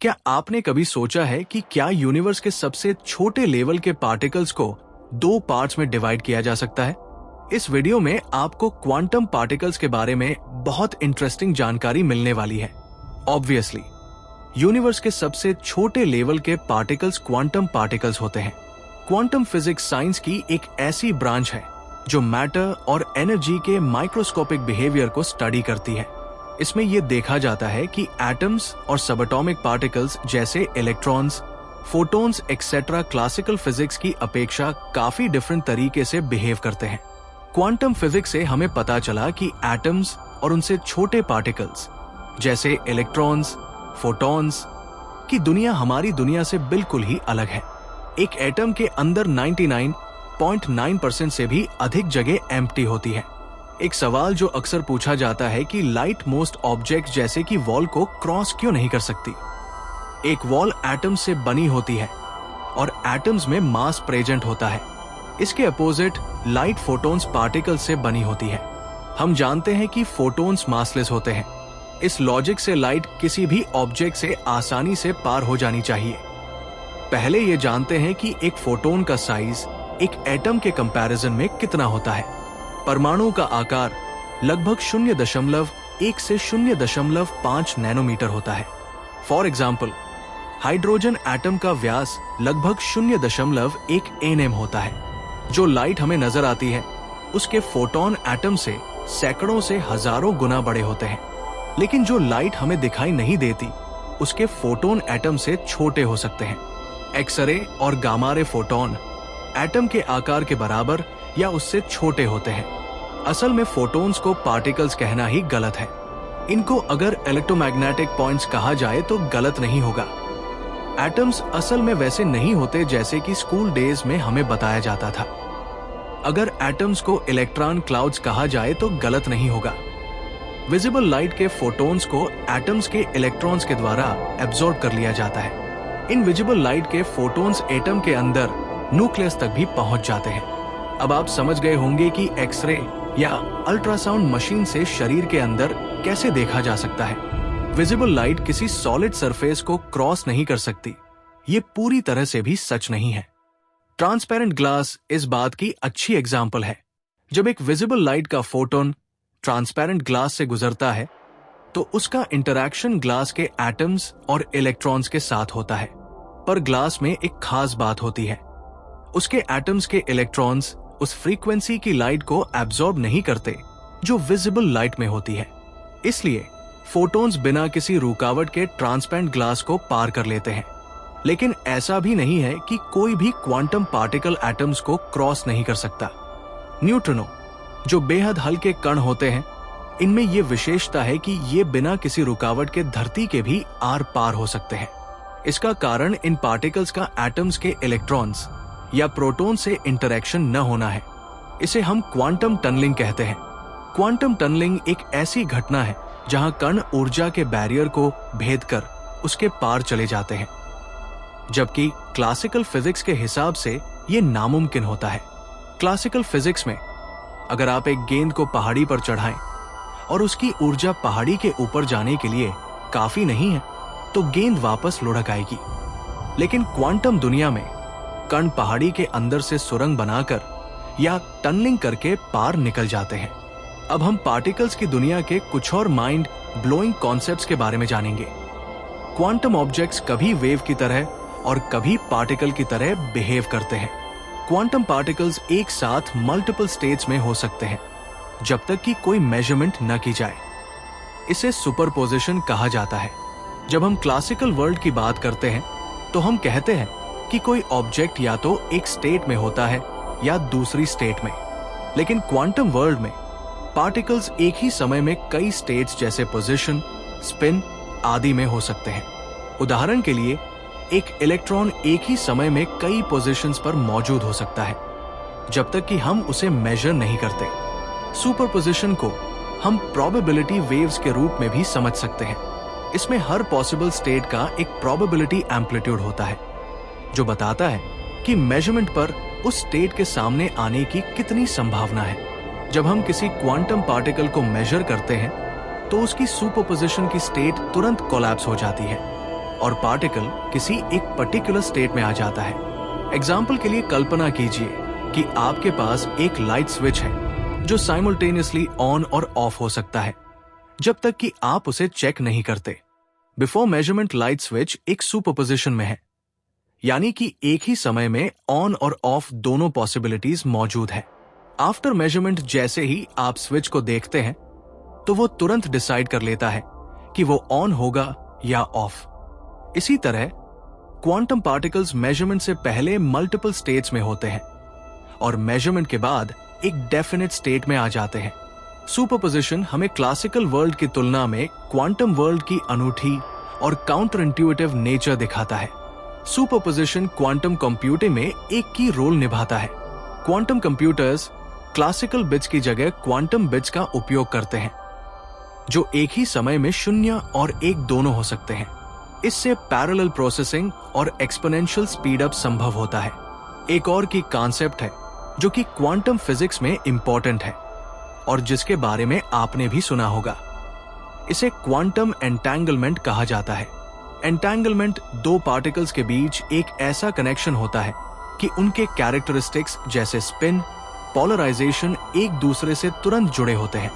क्या आपने कभी सोचा है कि क्या यूनिवर्स के सबसे छोटे लेवल के पार्टिकल्स को दो पार्ट्स में डिवाइड किया जा सकता है? इस वीडियो में आपको क्वांटम पार्टिकल्स के बारे में बहुत इंटरेस्टिंग जानकारी मिलने वाली है। ऑब्वियसली, यूनिवर्स के सबसे छोटे लेवल के पार्टिकल्स क्वांटम पार्टिकल्स होते हैं। क्वांटम फिजिक्स साइंस की एक ऐसी ब्रांच है जो मैटर और एनर्जी के माइक्रोस्कोपिक बिहेवियर को स्टडी करती है। इसमें यह देखा जाता है कि एटम्स और सबएटॉमिक पार्टिकल्स जैसे electrons, photons etcetera classical physics की अपेक्षा काफी डिफरेंट तरीके से बिहेव करते हैं। क्वांटम फिजिक्स से हमें पता चला कि एटम्स और उनसे छोटे पार्टिकल्स जैसे इलेक्ट्रॉन्स, फोटॉन्स की दुनिया हमारी दुनिया से बिल्कुल ही अलग है। एक एटम के अंदर 99.9% से भी अधिक जगह एम्प्टी होती है। एक सवाल जो अक्सर पूछा जाता है कि लाइट मोस्ट ऑब्जेक्ट जैसे कि वॉल को क्रॉस क्यों नहीं कर सकती? एक वॉल एटम्स से बनी होती है और एटम्स में मास प्रेजेंट होता है। इसके अपोजिट लाइट फोटॉन्स पार्टिकल्स से बनी होती है। हम जानते हैं कि फोटॉन्स मासलेस होते हैं। इस लॉजिक से लाइट किसी भी ऑब्जेक्ट से आसानी से पार हो जानी चाहिए। पहले ये जानते हैं कि एक फोटॉन का साइज एक एटम के कंपैरिजन में कितना होता है। परमाणु का आकार लगभग 0.1 से 0.5 नैनोमीटर होता है। फॉर एग्जाम्पल, हाइड्रोजन एटम का व्यास लगभग 0.1 nm होता है। जो लाइट हमें नजर आती है उसके फोटॉन एटम से सैकड़ों से हजारों गुना बड़े होते हैं। लेकिन जो लाइट हमें दिखाई नहीं देती उसके फोटॉन एटम से छोटे हो सकते हैं। एक्सरे और गामा रे फोटॉन एटम के आकार के बराबर या उससे छोटे होते हैं। असल में फोटॉन्स को पार्टिकल्स कहना ही गलत है। इनको अगर इलेक्ट्रोमैग्नेटिक पॉइंट्स कहा जाए तो गलत नहीं होगा। एटम्स असल में वैसे नहीं होते जैसे कि स्कूल डेज में हमें बताया जाता था। अगर एटम्स को इलेक्ट्रॉन क्लाउड्स कहा जाए तो गलत नहीं होगा। विजिबल लाइट के फोटॉन्स को एटम्स के इलेक्ट्रॉन्स के द्वारा एब्जॉर्ब कर लिया जाता है। इन विजिबल लाइट के फोटॉन्स एटम के अंदर न्यूक्लियस तक भी पहुंच जाते हैं। अब आप समझ गए होंगे कि एक्सरे या अल्ट्रासाउंड मशीन से शरीर के अंदर कैसे देखा जा सकता है। विजिबल लाइट किसी सॉलिड सरफेस को क्रॉस नहीं कर सकती। ये पूरी तरह से भी सच नहीं है। ट्रांसपेरेंट ग्लास इस बात की अच्छी एग्जाम्पल है। जब एक विजिबल लाइट का फोटोन ट्रांसपेरेंट ग्लास से गुजरता है तो उसका इंटरैक्शन ग्लास के एटम्स और इलेक्ट्रॉन्स के साथ होता है। पर ग्लास में एक खास बात होती है, उसके एटम्स के इलेक्ट्रॉन्स उस फ्रीक्वेंसी की लाइट को एब्जॉर्ब नहीं करते जो विजिबल लाइट में होती है। इसलिए फोटॉन्स बिना किसी रुकावट के ट्रांसपेरेंट ग्लास को पार कर लेते हैं। लेकिन ऐसा भी नहीं है कि कोई भी क्वांटम पार्टिकल एटम्स को क्रॉस नहीं कर सकता। न्यूट्रिनो जो बेहद हल्के कण होते हैं, इनमें यह विशेषता है कि ये बिना किसी रुकावट के धरती के भी आर पार हो सकते हैं। इसका कारण इन पार्टिकल्स का एटम्स के इलेक्ट्रॉन्स या प्रोटॉन से इंटरैक्शन न होना है। इसे हम क्वांटम टनलिंग कहते हैं। क्वांटम टनलिंग एक ऐसी घटना है जहां कण ऊर्जा के बैरियर को भेद कर उसके पार चले जाते हैं, जबकि क्लासिकल फिजिक्स के हिसाब से यह नामुमकिन होता है। क्लासिकल फिजिक्स में अगर आप एक गेंद को पहाड़ी पर चढ़ाएं और उसकी ऊर्जा पहाड़ी के ऊपर जाने के लिए काफी नहीं है तो गेंद वापस लुढ़क आएगी। लेकिन क्वांटम दुनिया में कण पहाड़ी के अंदर से सुरंग बनाकर या टनलिंग करके पार निकल जाते हैं। अब हम पार्टिकल्स की दुनिया के कुछ और माइंड ब्लोइंग कॉन्सेप्ट्स के बारे में जानेंगे। क्वांटम ऑब्जेक्ट्स कभी वेव की तरह और कभी पार्टिकल की तरह बिहेव करते हैं। क्वांटम पार्टिकल्स एक साथ मल्टीपल स्टेट्स में हो सकते हैं जब तक कि कोई मेजरमेंट न की जाए। इसे सुपरपोजिशन कहा जाता है। जब हम क्लासिकल वर्ल्ड की बात करते हैं तो हम कहते हैं कि कोई ऑब्जेक्ट या तो एक स्टेट में होता है या दूसरी स्टेट में। लेकिन क्वांटम वर्ल्ड में पार्टिकल्स एक ही समय में कई स्टेट्स जैसे पोजीशन, स्पिन आदि में हो सकते हैं। उदाहरण के लिए, एक इलेक्ट्रॉन एक ही समय में कई पोजीशंस पर मौजूद हो सकता है जब तक कि हम उसे मेजर नहीं करते। सुपरपोजिशन को हम प्रोबेबिलिटी वेव्स के रूप में भी समझ सकते हैं। इसमें हर पॉसिबल स्टेट का एक प्रोबेबिलिटी एम्पलीट्यूड होता है जो बताता है कि मेजरमेंट पर उस स्टेट के सामने आने की कितनी संभावना है। जब हम किसी क्वांटम पार्टिकल को मेजर करते हैं तो उसकी सुपरपोजिशन की स्टेट तुरंत कोलैप्स हो जाती है। और पार्टिकल किसी एक पर्टिकुलर स्टेट में आ जाता है। एग्जाम्पल के लिए कल्पना कीजिए कि आपके पास एक लाइट स्विच है जो साइमल्टेनियसली ऑन और ऑफ हो सकता है जब तक कि आप उसे चेक नहीं करते। बिफोर मेजरमेंट लाइट स्विच एक सुपरपोजिशन में है, यानी कि एक ही समय में ऑन और ऑफ दोनों पॉसिबिलिटीज मौजूद है। आफ्टर मेजरमेंट जैसे ही आप स्विच को देखते हैं तो वो तुरंत डिसाइड कर लेता है कि वो ऑन होगा या ऑफ। इसी तरह क्वांटम पार्टिकल्स मेजरमेंट से पहले मल्टीपल स्टेट्स में होते हैं और मेजरमेंट के बाद एक डेफिनेट स्टेट में आ जाते हैं। सुपरपोजिशन हमें क्लासिकल वर्ल्ड की तुलना में क्वांटम वर्ल्ड की अनूठी और काउंटर इंट्यूटिव नेचर दिखाता है। सुपरपोजिशन क्वांटम कंप्यूटिंग में एक की रोल निभाता है। क्वांटम कंप्यूटर्स क्लासिकल बिट्स की जगह क्वांटम बिट्स का उपयोग करते हैं जो एक ही समय में 0 और 1 दोनों हो सकते हैं। इससे पैरेलल प्रोसेसिंग और एक्सपोनेंशियल स्पीड अप संभव होता है। एक और की कॉन्सेप्ट है जो कि क्वांटम फिजिक्स में इंपॉर्टेंट है और जिसके बारे में आपने भी सुना होगा। इसे क्वांटम एंटेंगलमेंट कहा जाता है। एंटेंगलमेंट दो पार्टिकल्स के बीच एक ऐसा कनेक्शन होता है कि उनके कैरेक्टरिस्टिक्स जैसे स्पिन, पोलराइजेशन एक दूसरे से तुरंत जुड़े होते हैं,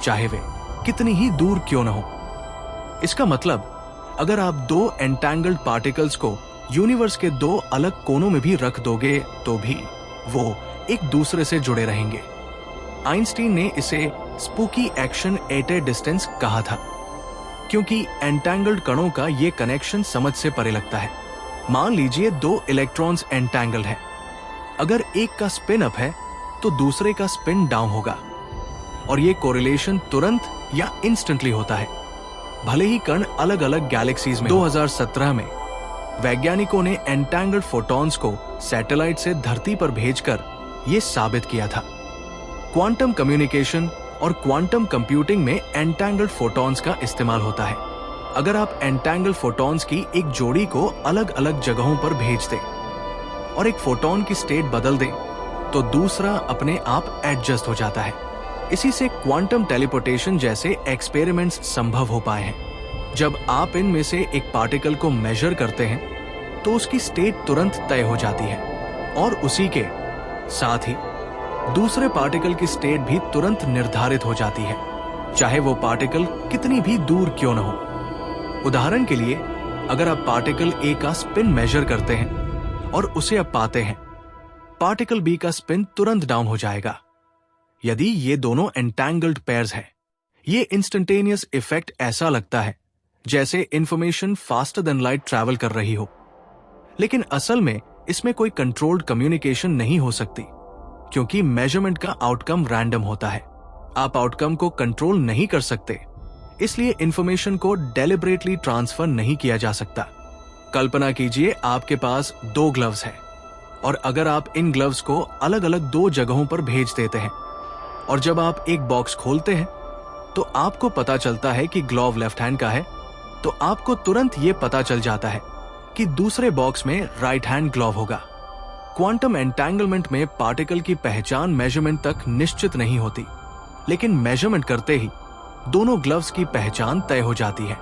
चाहे वे कितनी ही दूर क्यों न हो। इसका मतलब अगर आप दो एंटेंगल्ड पार्टिकल्स को यूनिवर्स के दो अलग कोनों में भी रख दोगे तो भी वो एक दूसरे से जुड़े रहेंगे। आइंस्टीन ने इसे spooky action at A distance कहा था, क्योंकि एंटेंगल्ड कणों का ये कनेक्शन समझ से परे लगता है। मान लीजिए दो इलेक्ट्रॉन्स एंटेंगल्ड हैं। अगर एक का स्पिन अप है तो दूसरे का स्पिन डाउन होगा और ये कोरिलेशन तुरंत या इंस्टेंटली होता है, भले ही कण अलग अलग गैलेक्सीज में। 2017 में वैज्ञानिकों ने एंटेंगल्ड फोटॉन्स को सैटेलाइट से धरती पर भेजकर यह साबित किया था। क्वांटम कम्युनिकेशन और क्वांटम कंप्यूटिंग में एंटेंगल्ड फोटॉन्स का इस्तेमाल होता है। अगर आप एंटेंगल्ड फोटॉन्स की एक जोड़ी को अलग अलग जगहों पर भेज दें और एक फोटॉन की स्टेट बदल दें तो दूसरा अपने आप एडजस्ट हो जाता है। इसी से क्वांटम टेलीपोर्टेशन जैसे एक्सपेरिमेंट्स संभव हो पाए हैं। जब आप इनमें से एक पार्टिकल को मेजर करते हैं तो उसकी स्टेट तुरंत तय हो जाती है और उसी के साथ ही दूसरे पार्टिकल की स्टेट भी तुरंत निर्धारित हो जाती है, चाहे वो पार्टिकल कितनी भी दूर क्यों न हो। उदाहरण के लिए, अगर आप पार्टिकल ए का स्पिन मेजर करते हैं और उसे अब पाते हैं, पार्टिकल बी का स्पिन तुरंत डाउन हो जाएगा यदि ये दोनों एंटेंगल्ड पेयर्स हैं। ये इंस्टेंटेनियस इफेक्ट ऐसा लगता है जैसे information faster than light travel कर रही हो, लेकिन असल में इसमें कोई कंट्रोल्ड कम्युनिकेशन नहीं हो सकती, क्योंकि मेजरमेंट का आउटकम रैंडम होता है। आप आउटकम को कंट्रोल नहीं कर सकते, इसलिए इंफॉर्मेशन को डेलिबरेटली ट्रांसफर नहीं किया जा सकता। कल्पना कीजिए आपके पास दो ग्लव्स हैं और अगर आप इन ग्लव्स को अलग अलग दो जगहों पर भेज देते हैं और जब आप एक बॉक्स खोलते हैं तो आपको पता चलता है कि ग्लव लेफ्ट हैंड का है, तो आपको तुरंत ये पता चल जाता है कि दूसरे बॉक्स में राइट हैंड ग्लव होगा। क्वांटम एंटेंगलमेंट में पार्टिकल की पहचान मेजरमेंट तक निश्चित नहीं होती, लेकिन मेजरमेंट करते ही दोनों ग्लव्स की पहचान तय हो जाती है।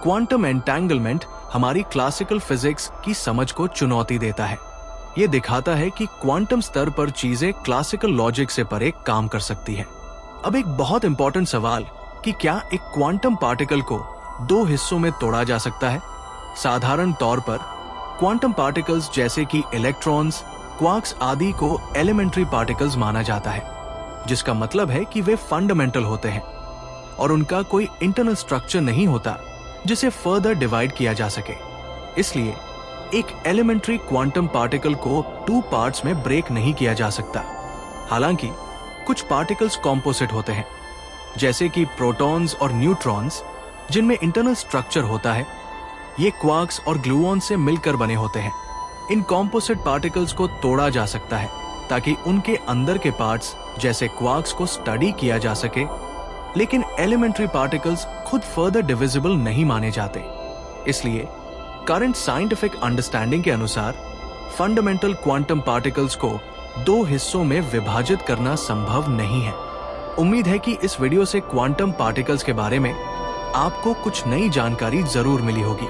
क्वांटम एंटेंगलमेंट हमारी क्लासिकल फिजिक्स की समझ को चुनौती देता है। ये दिखाता है कि क्वांटम स्तर पर चीजें क्लासिकल लॉजिक से परे काम कर सकती हैं। अब एक बहुत इंपॉर्टेंट सवाल कि क्या एक क्वांटम पार्टिकल को दो हिस्सों में तोड़ा जा सकता है? साधारण तौर पर क्वांटम पार्टिकल्स जैसे कि इलेक्ट्रॉन्स, क्वार्क्स आदि को एलिमेंट्री पार्टिकल्स माना जाता है, जिसका मतलब है कि वे फंडामेंटल होते हैं और उनका कोई इंटरनल स्ट्रक्चर नहीं होता जिसे फर्दर डिवाइड किया जा सके। इसलिए एक एलिमेंट्री क्वांटम पार्टिकल को 2 पार्ट्स में ब्रेक नहीं किया जा सकता। हालांकि कुछ पार्टिकल्स कॉम्पोजिट होते हैं, जैसे कि प्रोटॉन्स और न्यूट्रॉन्स, जिनमें इंटरनल स्ट्रक्चर होता है। ये क्वार्क्स और ग्लूऑन से मिलकर बने होते हैं। इन कॉम्पोजिट पार्टिकल्स को तोड़ा जा सकता है ताकि उनके अंदर के पार्ट्स जैसे क्वार्क्स को स्टडी किया जा सके, लेकिन एलिमेंट्री पार्टिकल्स खुद फर्दर डिविजिबल नहीं माने जाते। इसलिए करंट साइंटिफिक अंडरस्टैंडिंग के अनुसार फंडामेंटल क्वांटम पार्टिकल्स को 2 हिस्सों में विभाजित करना संभव नहीं है। उम्मीद है कि इस वीडियो से क्वांटम पार्टिकल्स के बारे में आपको कुछ नई जानकारी जरूर मिली होगी।